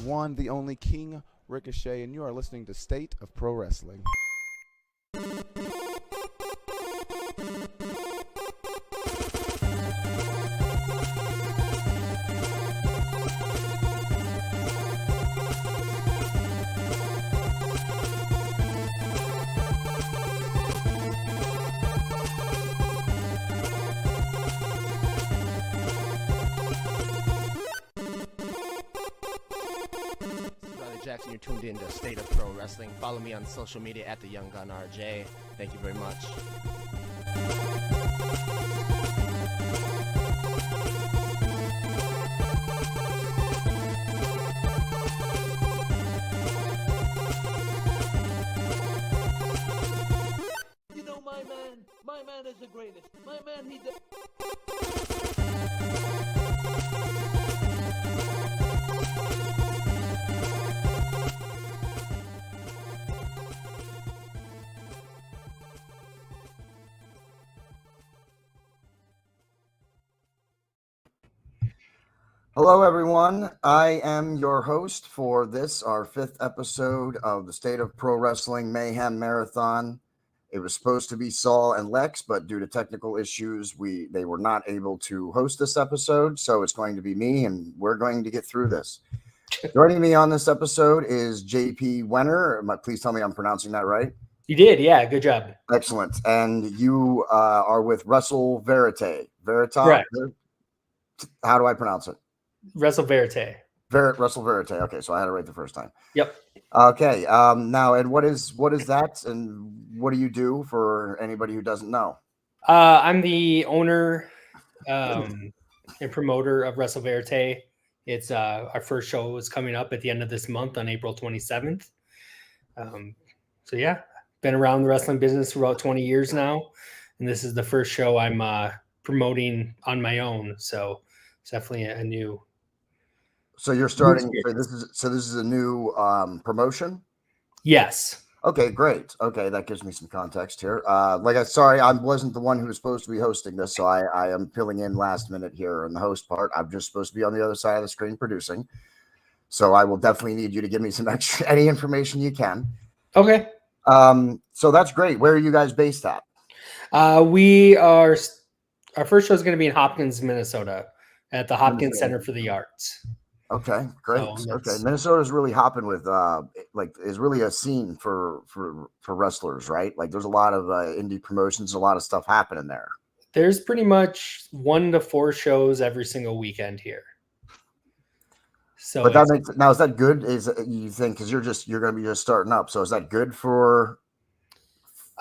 One, the only King Ricochet, and you are listening to State of Pro Wrestling. You're tuned in to State of Pro Wrestling. Follow me on social media at the Young Gun RJ. Thank you very much. You know, my man is the greatest. My man, he does. Hello, everyone. I am your host for this, our 5th episode of the State of Pro Wrestling Mayhem Marathon. It was supposed to be Saul and Lex, but due to technical issues, they were not able to host this episode. So it's going to be me, and we're going to get through this. Joining me on this episode is JP Wenner. Please tell me I'm pronouncing that right. You did, yeah. Good job. Excellent. And you are with WrestleVerite. Correct. How do I pronounce it? WrestleVerte. WrestleVerte. Okay, so I had it right the first time. Yep. Okay. Now, and what is that, and what do you do for anybody who doesn't know? I'm the owner and promoter of WrestleVerte. It's our first show is coming up at the end of this month on April 27th. So yeah, been around the wrestling business for about 20 years now, and this is the first show I'm promoting on my own. So it's definitely a new. So you're starting. This is a new promotion. Yes. Okay, great. Okay, that gives me some context here. I wasn't the one who was supposed to be hosting this, so I am filling in last minute here on the host part. I'm just supposed to be on the other side of the screen producing. So I will definitely need you to give me some any information you can. Okay. So that's great. Where are you guys based at? Our first show is going to be in Hopkins, Minnesota, at the Hopkins Center for the Arts. Okay, great. Okay, Minnesota's really hopping with is really a scene for wrestlers, right? Like there's a lot of indie promotions, a lot of stuff happening there. There's pretty much 1 to 4 shows every single weekend here. So, but is that good? Is you think because you're going to be just starting up? So is that good for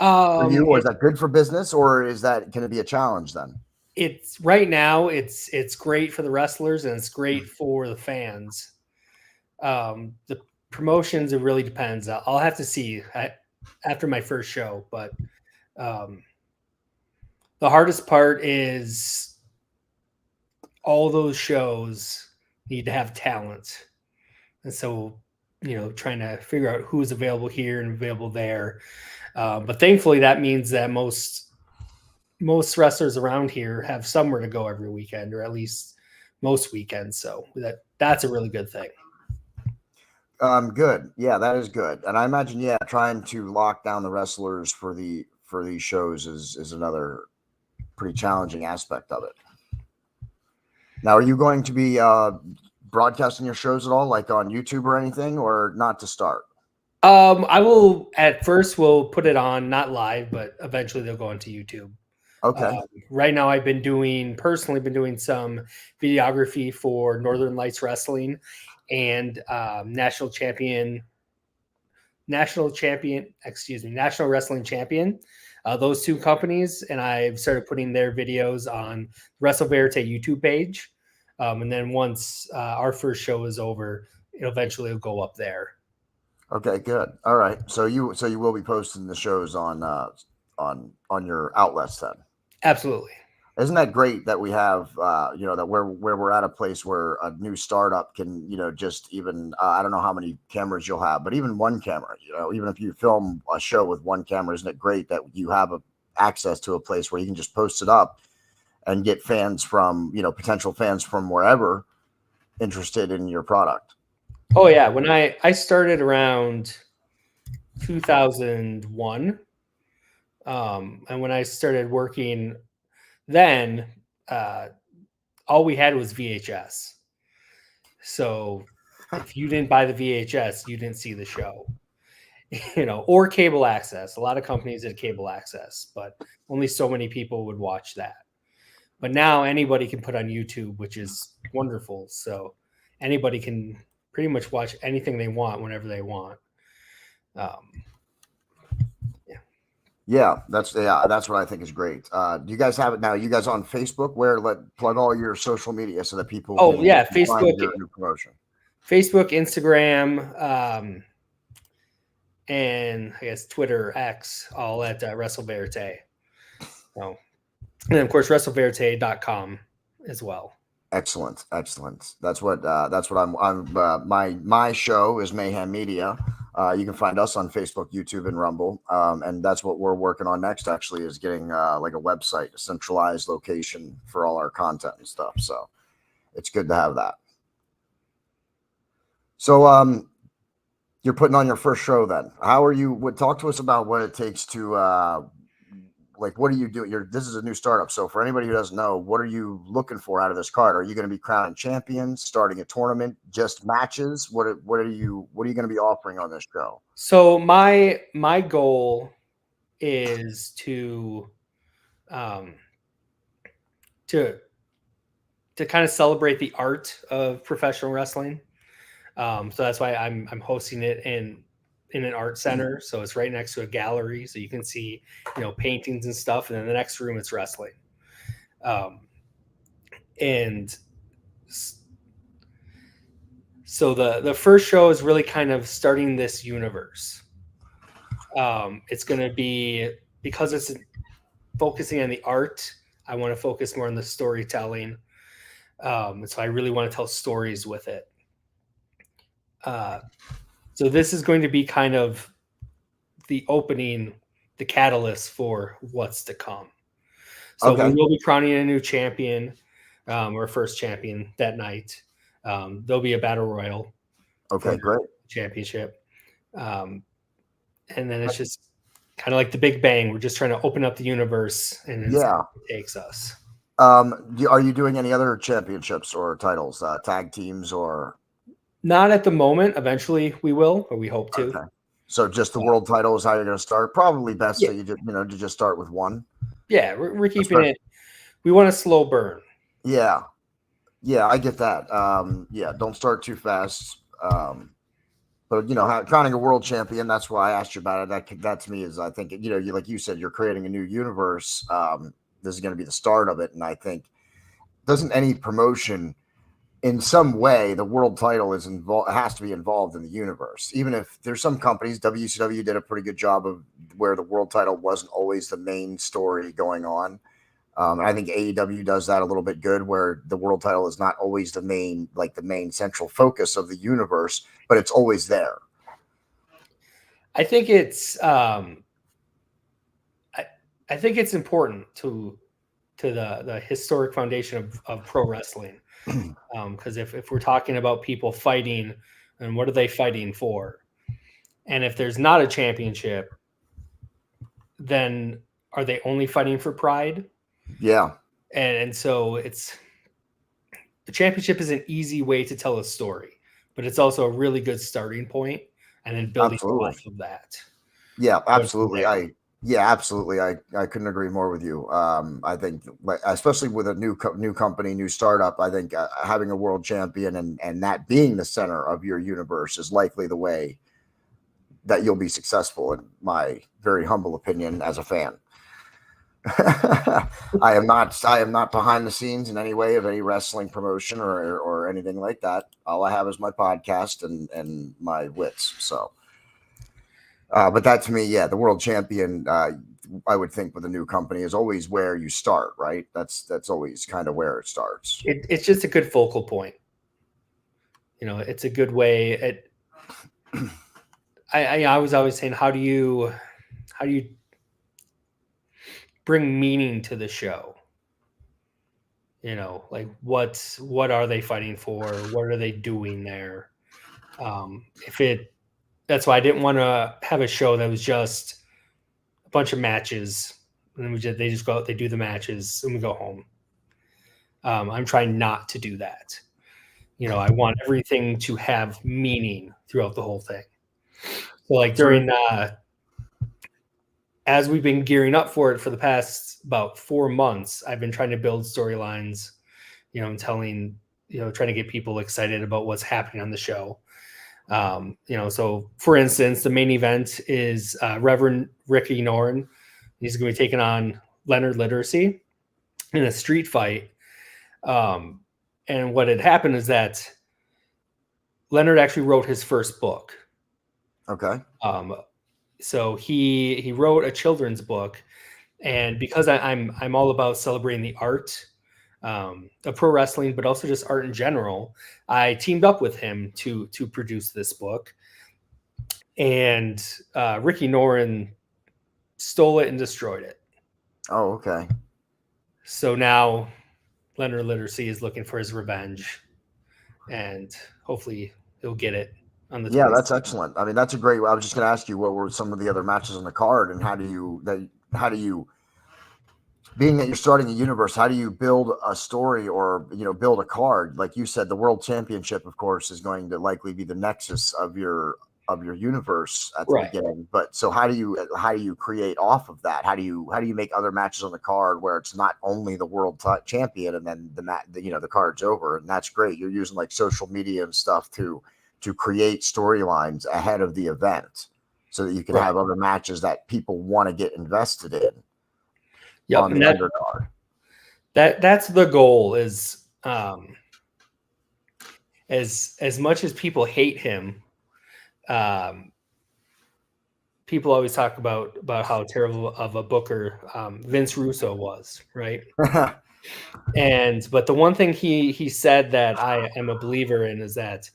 you, or is that good for business, or is that going to be a challenge then? It's right now. It's great for the wrestlers and it's great for the fans. The promotions, it really depends. I'll have to see after my first show, but the hardest part is all those shows need to have talent, and so trying to figure out who's available here and available there. But thankfully, that means that most wrestlers around here have somewhere to go every weekend, or at least most weekends. So that's a really good thing. Good. Yeah, that is good. And I imagine, trying to lock down the wrestlers for these shows is another pretty challenging aspect of it. Now, are you going to be broadcasting your shows at all, like on YouTube or anything, or not to start? I will at first we'll put it on, not live, but eventually they'll go onto YouTube. Okay. Right now I've been doing some videography for Northern Lights Wrestling and National Wrestling Champion. Those two companies, and I've started putting their videos on WrestleVerite YouTube page. And then once our first show is over, it'll eventually go up there. Okay, good. All right. So you will be posting the shows on your outlets then. Absolutely. Isn't that great that we have, that where we're at a place where a new startup can, just even, I don't know how many cameras you'll have, but even one camera, even if you film a show with one camera, isn't it great that you have access to a place where you can just post it up and get fans from, potential fans from wherever interested in your product? Oh yeah. When I started around 2001, and when I started working then, all we had was VHS. So if you didn't buy the VHS, you didn't see the show, or cable access. A lot of companies had cable access, but only so many people would watch that. But now anybody can put on YouTube, which is wonderful. So anybody can pretty much watch anything they want whenever they want. Yeah, that's what I think is great. Do you guys have it now? You guys on Facebook? Plug all your social media so that people. Oh can yeah, find Facebook, your new promotion. Facebook, Instagram, and I guess Twitter, X, all at WrestleVerte. So, and then of course WrestleVerte.com as well. Excellent. That's what I'm. My show is Mayhem Media. You can find us on Facebook, YouTube, and Rumble. And that's what we're working on next, actually, is getting like a website, a centralized location for all our content and stuff. So it's good to have that. So you're putting on your first show then. How are you? Talk to us about what it takes to what are you doing? This is a new startup. So for anybody who doesn't know, what are you looking for out of this card? Are you going to be crowning champions, starting a tournament, just matches? What are you going to be offering on this show? So my goal is to kind of celebrate the art of professional wrestling. So that's why I'm hosting it in an art center. So it's right next to a gallery. So you can see, paintings and stuff. And then the next room, it's wrestling. And so the first show is really kind of starting this universe. It's going to be, because it's focusing on the art, I want to focus more on the storytelling. And so I really want to tell stories with it. So this is going to be kind of the opening, the catalyst for what's to come. So we will be crowning a new champion, or first champion that night. There'll be a battle royal. Okay, great. Championship. And then it's just kind of like the Big Bang. We're just trying to open up the universe, and it takes us. Are you doing any other championships or titles, tag teams or? Not at the moment. Eventually we will, or we hope to. Okay. So just the world title is how you're going to start. Probably best that you to just start with one. Yeah, we're keeping it. We want a slow burn. Yeah, I get that. Don't start too fast. But crowning a world champion. That's why I asked you about it. That to me is, I think, like you said, you're creating a new universe. This is going to be the start of it, and I think doesn't any promotion, in some way, the world title is involved, has to be involved in the universe. Even if there's some companies, WCW did a pretty good job of where the world title wasn't always the main story going on. I think AEW does that a little bit good, where the world title is not always the main central focus of the universe, but it's always there. I think it's I think it's important to the historic foundation of pro wrestling. Because if we're talking about people fighting, and what are they fighting for? And if there's not a championship, then are they only fighting for pride? Yeah. And so it's the championship is an easy way to tell a story, but it's also a really good starting point, and then building off of that. Yeah, absolutely. Absolutely. I couldn't agree more with you. I think, especially with a new company, new startup, I think having a world champion and that being the center of your universe is likely the way that you'll be successful, in my very humble opinion as a fan. I am not behind the scenes in any way of any wrestling promotion or anything like that. All I have is my podcast and my wits. So, but that to me, yeah, the world champion, I would think with a new company is always where you start, right? That's always kind of where it starts. It's just a good focal point. It's a good way. I was always saying, how do you bring meaning to the show? Like what are they fighting for? What are they doing there? That's why I didn't want to have a show that was just a bunch of matches and then they just go out, they do the matches and we go home. I'm trying not to do that. I want everything to have meaning throughout the whole thing. So like during as we've been gearing up for it for the past about 4 months, I've been trying to build storylines, and trying to get people excited about what's happening on the show. So for instance, the main event is Reverend Ricky Nior. He's going to be taking on Leonard Literacy in a street fight. And what had happened is that Leonard actually wrote his first book. Okay. So he wrote a children's book, and because I'm all about celebrating the art of pro wrestling, but also just art in general, I teamed up with him to produce this book. And Ricky Nior stole it and destroyed it. Oh, okay. So now Leonard Literacy is looking for his revenge, and hopefully he'll get it. Yeah, that's excellent. I mean, that's a great. I was just going to ask you what were some of the other matches on the card, and how do you, being that you're starting a universe, how do you build a story or build a card? Like you said, the World Championship, of course, is going to likely be the nexus of your universe at the beginning. But so how do you create off of that? How do you make other matches on the card where it's not only the world champion and then the card's over? And that's great. You're using like social media and stuff to create storylines ahead of the event so that you can have other matches that people want to get invested in. Yep, on the undercard. That's the goal is as much as people hate him, people always talk about how terrible of a booker Vince Russo was, right? But the one thing he said that I am a believer in is that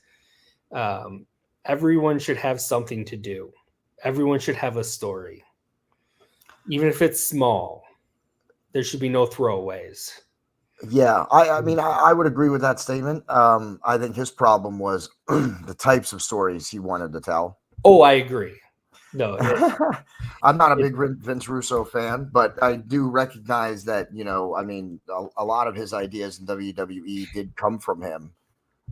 everyone should have something to do. Everyone should have a story. Even if it's small, there should be no throwaways. Yeah, I mean, I would agree with that statement. I think his problem was the types of stories he wanted to tell. Oh, I agree. No, I'm not a big Vince Russo fan, but I do recognize that, I mean, a lot of his ideas in WWE did come from him.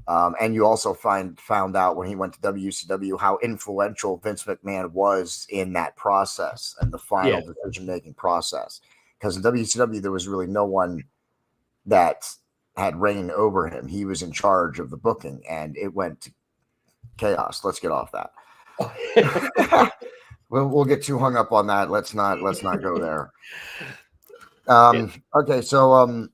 And you also found out when he went to WCW how influential Vince McMahon was in that process and the final decision-making process. Because in WCW, there was really no one that had reign over him. He was in charge of the booking, and it went to chaos. Let's get off that. We'll get too hung up on that. Let's not go there. Okay, so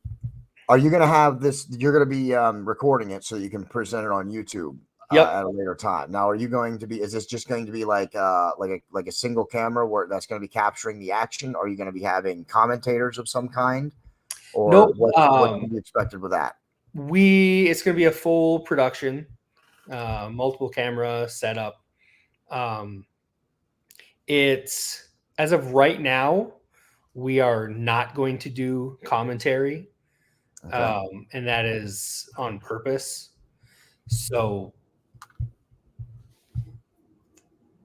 are you going to have this? You're going to be recording it so you can present it on YouTube at a later time. Now, are you going to be? Is this just going to be like a single camera where that's going to be capturing the action? Or are you going to be having commentators of some kind? Or nope. what can be expected with that? It's going to be a full production, multiple camera setup. It's as of right now, we are not going to do commentary. Okay. And that is on purpose. So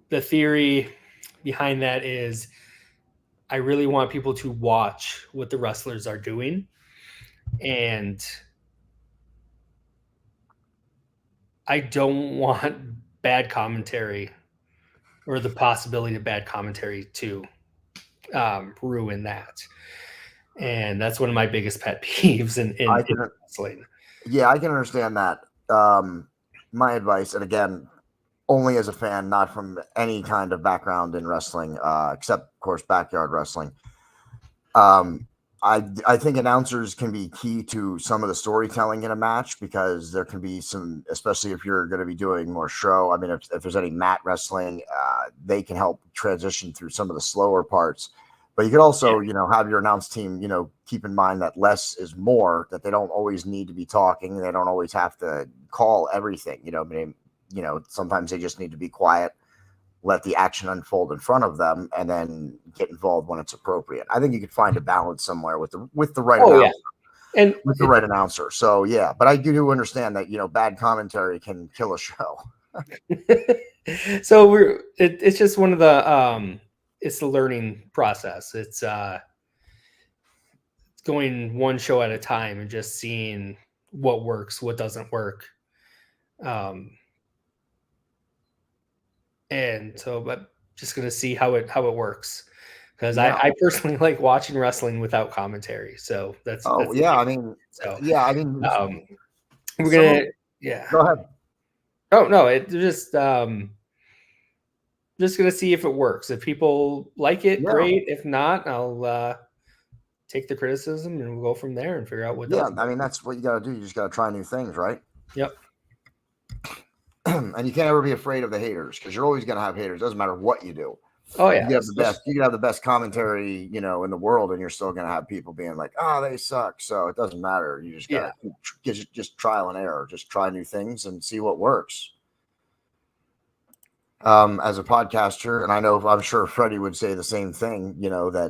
the theory behind that is I really want people to watch what the wrestlers are doing. And I don't want bad commentary or the possibility of bad commentary to ruin that. And that's one of my biggest pet peeves in wrestling. Yeah, I can understand that. My advice, and again, only as a fan, not from any kind of background in wrestling, except, of course, backyard wrestling. I think announcers can be key to some of the storytelling in a match, because there can be some, especially if you're going to be doing more show. I mean, if there's any mat wrestling, they can help transition through some of the slower parts. But you could also, have your announce team, keep in mind that less is more, that they don't always need to be talking. They don't always have to call everything, sometimes they just need to be quiet, let the action unfold in front of them, and then get involved when it's appropriate. I think you could find a balance somewhere with the right announcer. Yeah. And with the right announcer. So yeah, but I do understand that, bad commentary can kill a show. So it's just one of the it's the learning process. It's going one show at a time and just seeing what works, what doesn't work. And so, but just going to see how it works, because I personally like watching wrestling without commentary. So that's yeah. I mean, we're gonna Go ahead. Oh no, it just gonna see if it works. If people like it, great. If not, I'll take the criticism and we'll go from there and figure out what. Yeah, I mean, that's what you got to do. You just got to try new things, right? Yep. And you can't ever be afraid of the haters, because you're always going to have haters. Doesn't matter what you do. Oh yeah, you can have the best commentary, in the world, and you're still going to have people being like, "Oh, they suck." So it doesn't matter. You just got to just trial and error. Just try new things and see what works. As a podcaster, and I'm sure Freddie would say the same thing.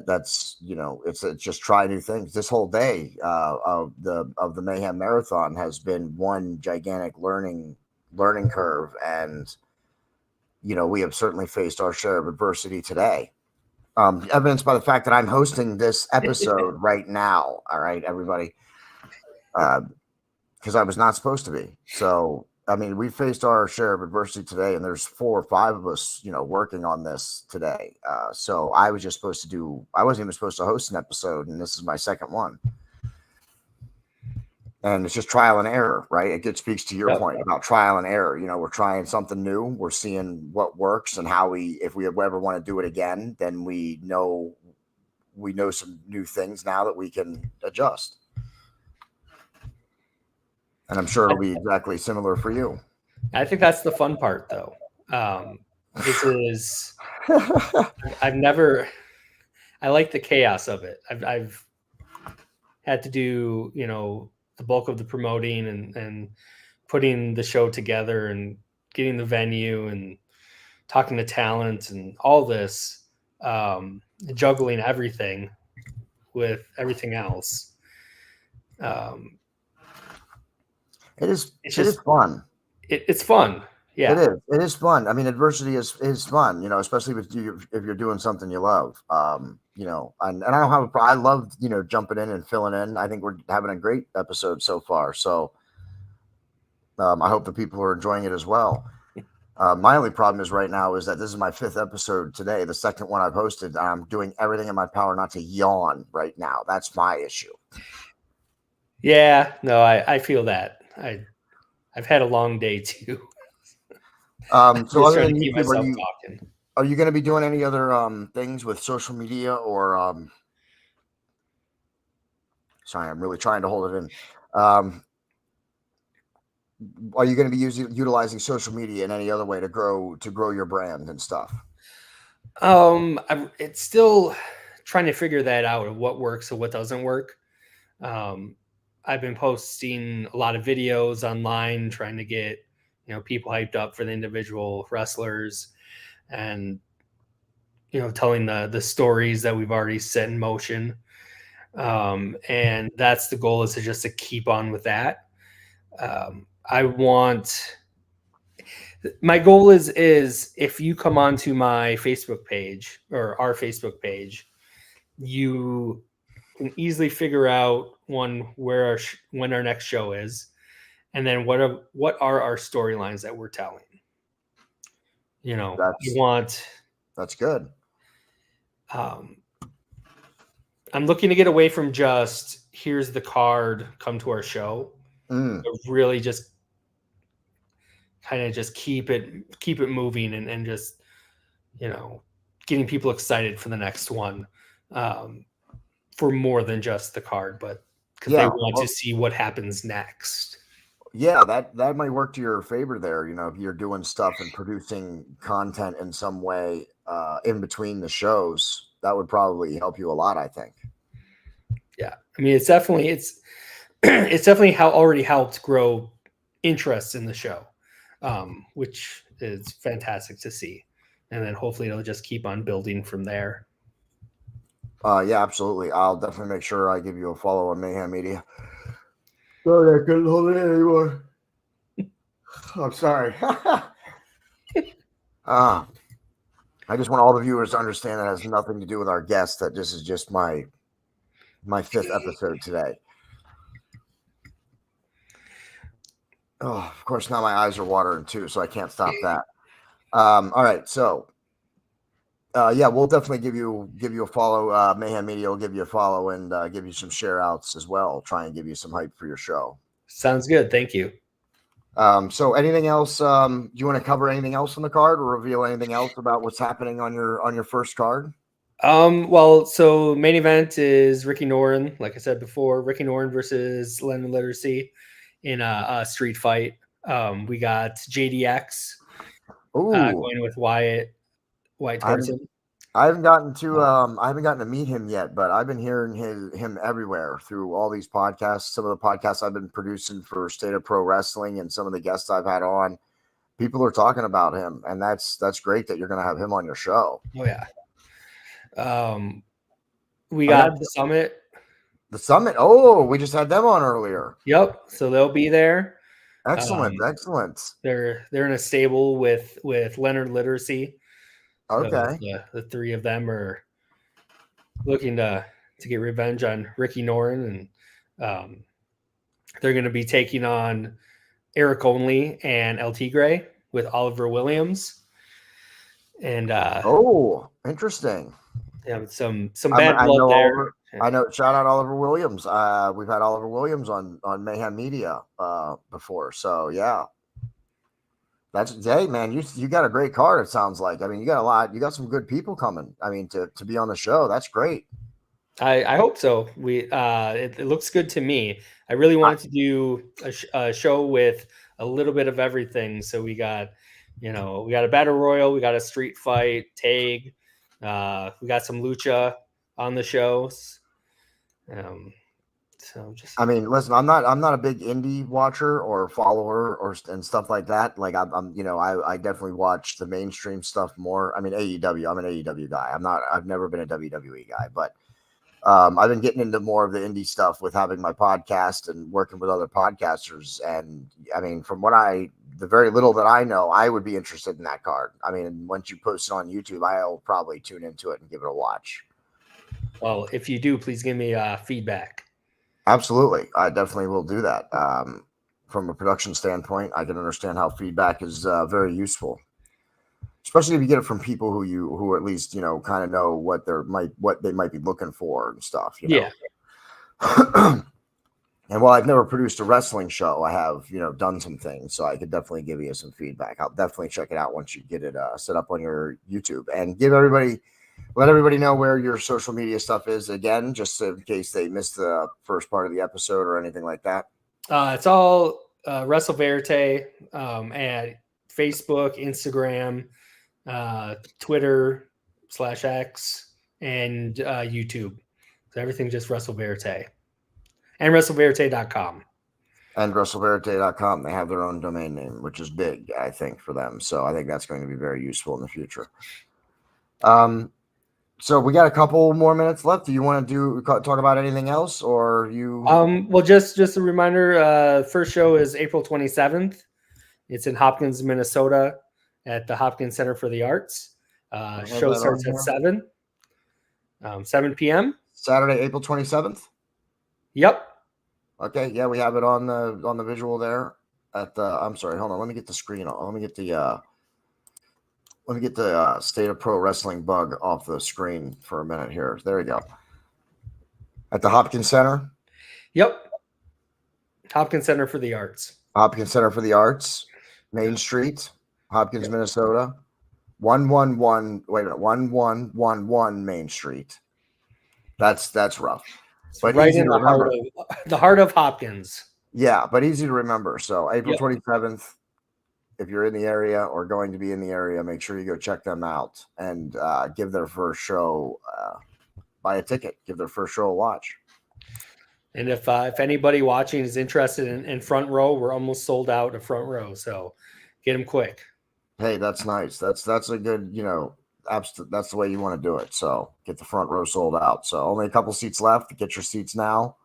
That's it's just try new things. This whole day of the Mayhem Marathon has been one gigantic learning curve, and we have certainly faced our share of adversity today, evidenced by the fact that I'm hosting this episode right now. All right, everybody, because I was not supposed to be. So I mean, we faced our share of adversity today, and there's 4 or 5 of us working on this today. So I wasn't even supposed to host an episode, and this is my second one. And it's just trial and error, right? It speaks to your point about trial and error. We're trying something new. We're seeing what works, and if we ever want to do it again, then we know some new things now that we can adjust. And I'm sure it'll be exactly similar for you. I think that's the fun part, though. This is I like the chaos of it. I've had to do, the bulk of the promoting and putting the show together and getting the venue and talking to talent and all this, juggling everything with everything else. It is fun. It's fun. Yeah, it is fun. I mean, adversity is fun, especially if you're doing something you love. And I don't have I love, jumping in and filling in. I think we're having a great episode so far. So I hope the people are enjoying it as well. My only problem is right now is that this is my 5th episode today, the second one I've hosted. I'm doing everything in my power not to yawn right now. That's my issue. Yeah, no, I feel that. I've had a long day too. So other than keep YouTube, myself talking. Are you going to be doing any other things with social media, or sorry, I'm really trying to hold it in. Are you going to be utilizing social media in any other way to grow your brand and stuff? It's still trying to figure that out, of what works and what doesn't work. I've been posting a lot of videos online, trying to get people hyped up for the individual wrestlers, and telling the stories that we've already set in motion. And that's the goal, is to keep on with that. My goal is if you come onto my Facebook page, or our Facebook page, you can easily figure out when our next show is, and then what are our storylines that we're telling? You know, that's good. I'm looking to get away from just here's the card, come to our show. But really just kind of just keep it moving and just, you know, getting people excited for the next one, for more than just the card, but because they want to see what happens next. Yeah, that might work to your favor there. You know, if you're doing stuff and producing content in some way in between the shows, that would probably help you a lot, I think. Yeah, I mean, it's definitely already helped grow interest in the show, which is fantastic to see. And then hopefully it'll just keep on building from there. Yeah, absolutely. I'll definitely make sure I give you a follow on Mayhem Media. Sorry, I couldn't hold it anymore. I'm sorry. I just want all the viewers to understand that it has nothing to do with our guest, that this is just my 5th episode today. Oh, of course, now my eyes are watering too, so I can't stop that. All right, so yeah, we'll definitely give you a follow. Mayhem Media will give you a follow and give you some share outs as well. Try and give you some hype for your show. Sounds good. Thank you. So anything else? Do you want to cover anything else on the card or reveal anything else about what's happening on your first card? Well, so main event is Ricky Norin, like I said before, Ricky Norin versus Leonard Literacy in a street fight. We got JDX going with Wyatt Thompson. I haven't gotten to meet him yet, but I've been hearing him everywhere through all these podcasts. Some of the podcasts I've been producing for State of Pro Wrestling and some of the guests I've had on, people are talking about him, and that's great that you're going to have him on your show. Oh yeah. We got the Summit. The Summit. Oh, we just had them on earlier. Yep. So they'll be there. Excellent. Excellent. They're in a stable with Leonard Literacy. Okay. So, the three of them are looking to get revenge on Ricky Norin, and they're going to be taking on Eric Only and El Tigre with Oliver Williams. And interesting. Yeah, some bad blood there. I know. Shout out Oliver Williams. We've had Oliver Williams on Mayhem Media before. So yeah, hey man, you got a great card. It sounds like. I mean, you got some good people coming. I mean, to be on the show, that's great. I hope so. It looks good to me. I really wanted to do a show with a little bit of everything. So we got a battle royal, we got a street fight, tag, we got some lucha on the shows. I mean, listen, I'm not a big indie watcher or follower and stuff like that. Like I definitely watch the mainstream stuff more. I mean, AEW, I'm an AEW guy. I've never been a WWE guy, but I've been getting into more of the indie stuff with having my podcast and working with other podcasters. And I mean, from the very little that I know, I would be interested in that card. I mean, once you post it on YouTube, I'll probably tune into it and give it a watch. Well, if you do, please give me feedback. Absolutely. I definitely will do that. From a production standpoint, I can understand how feedback is very useful, especially if you get it from people who at least, kind of know what they might be looking for and stuff. Yeah. And while I've never produced a wrestling show, I have, done some things, so I could definitely give you some feedback. I'll definitely check it out once you get it set up on your YouTube, and let everybody know where your social media stuff is again, just in case they missed the first part of the episode or anything like that. It's all WrestleVerte at Facebook, Instagram, Twitter /X, and YouTube. So everything just WrestleVerte. And WrestleVerte.com. And WrestleVerte.com. They have their own domain name, which is big, I think, for them. So I think that's going to be very useful in the future. So we got a couple more minutes left. Do you want to talk about anything else, or you? Well, just a reminder. First show is April 27th. It's in Hopkins, Minnesota, at the Hopkins Center for the Arts. Show starts at 7 p.m. Saturday, April 27th. Yep. Okay. Yeah, we have it on the visual there. at the. I'm sorry. Hold on. Let me get the screen on. Let me get the State of Pro Wrestling bug off the screen for a minute here. There we go. At the Hopkins Center. Yep. Hopkins Center for the Arts. Hopkins Center for the Arts, Main Street, Hopkins, Yep. Minnesota. 1111 Main Street. That's rough. It's But right easy in to the remember. heart of Hopkins. Yeah, but easy to remember. So April Yep. 27th, if you're in the area or going to be in the area, make sure you go check them out and give their first show, buy a ticket, give their first show a watch. And if anybody watching is interested in front row, we're almost sold out of front row. So get them quick. Hey, that's nice. That's a good, that's the way you want to do it. So get the front row sold out. So only a couple seats left. Get your seats now.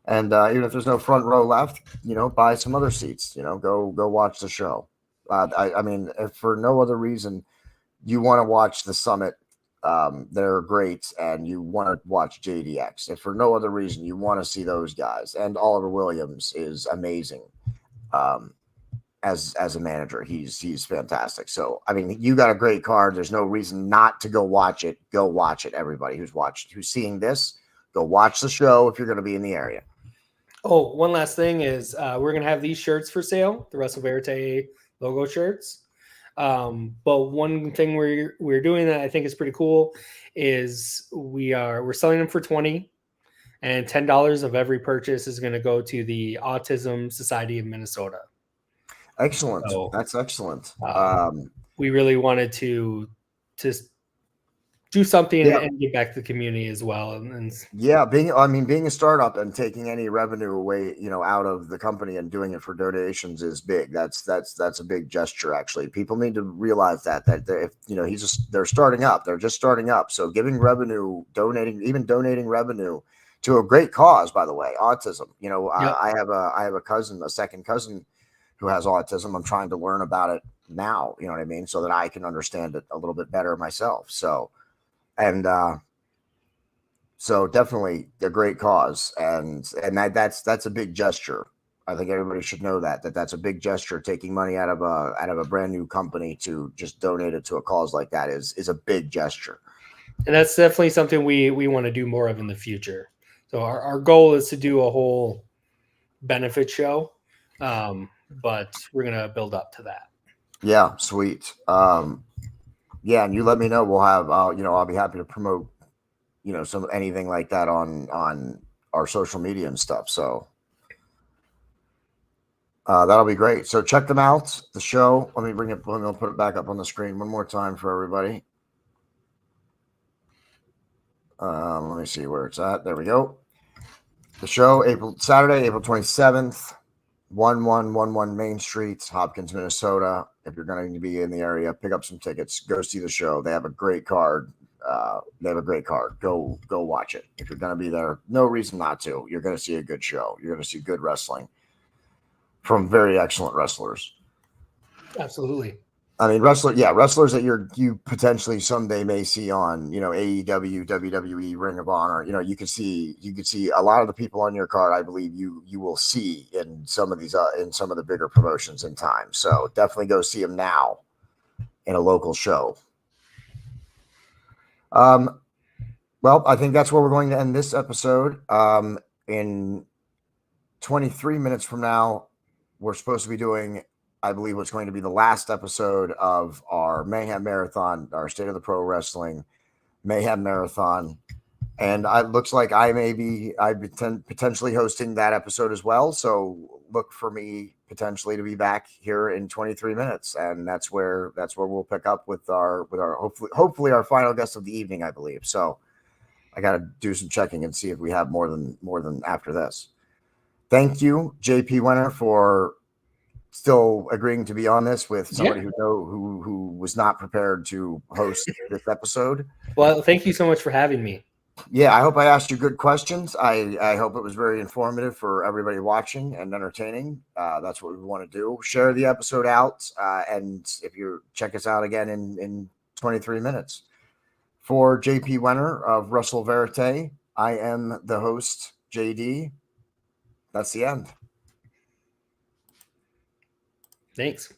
And even if there's no front row left, buy some other seats. Go watch the show. I mean, if for no other reason, you want to watch the Summit. They're great, and you want to watch JDX. If for no other reason, you want to see those guys. And Oliver Williams is amazing. As a manager, he's fantastic. So I mean, you got a great card. There's no reason not to go watch it. Go watch it. Everybody who's seeing this, go watch the show if you're going to be in the area. Oh, one last thing is we're going to have these shirts for sale, the WrestleVerte logo shirts. But one thing we're doing that I think is pretty cool is we're selling them for $20, and $10 of every purchase is going to go to the Autism Society of Minnesota. Excellent. So, that's excellent. We really wanted to do something and get back to the community as well. And being a startup and taking any revenue away, out of the company and doing it for donations is big. That's a big gesture. Actually, people need to realize that if they're starting up, they're just starting up. So giving revenue, donating revenue to a great cause, by the way, autism. I have a cousin, a second cousin, who has autism. I'm trying to learn about it now, you know what I mean? So that I can understand it a little bit better myself. So definitely a great cause. And that's a big gesture. I think everybody should know that's a big gesture. Taking money out of a brand new company to just donate it to a cause like that is a big gesture. And that's definitely something we want to do more of in the future. So our goal is to do a whole benefit show. But we're going to build up to that. Yeah. Sweet. And you let me know. We'll have, I'll be happy to promote, anything like that on our social media and stuff. So that'll be great. So check them out. The show. Let me put it back up on the screen one more time for everybody. Let me see where it's at. There we go. The show, Saturday, April 27th. 1111 Main Street, Hopkins, Minnesota. If you're going to be in the area, pick up some tickets. Go see the show. They have a great card. Go watch it. If you're going to be there, no reason not to. You're going to see a good show. You're going to see good wrestling from very excellent wrestlers. Absolutely. I mean, wrestlers that you potentially someday may see on, AEW, WWE, Ring of Honor. You could see a lot of the people on your card. I believe you will see in some of these in some of the bigger promotions in time. So definitely go see them now in a local show. Well, I think that's where we're going to end this episode. In 23 minutes from now, we're supposed to be doing, I believe, what's going to be the last episode of our Mayhem Marathon, our State of the Pro Wrestling Mayhem Marathon. And it looks like I've been potentially hosting that episode as well. So look for me potentially to be back here in 23 minutes. And that's where we'll pick up with our hopefully our final guest of the evening, I believe. So I got to do some checking and see if we have more than after this. Thank you, JP Winner, for still agreeing to be on this with somebody who was not prepared to host this episode. Well, thank you so much for having me. Yeah, I hope I asked you good questions. I hope it was very informative for everybody watching and entertaining. That's what we want to do. Share the episode out, and if you check us out again in 23 minutes. For JP Winner of WrestleVerite, I am the host, JD. That's the end. Thanks.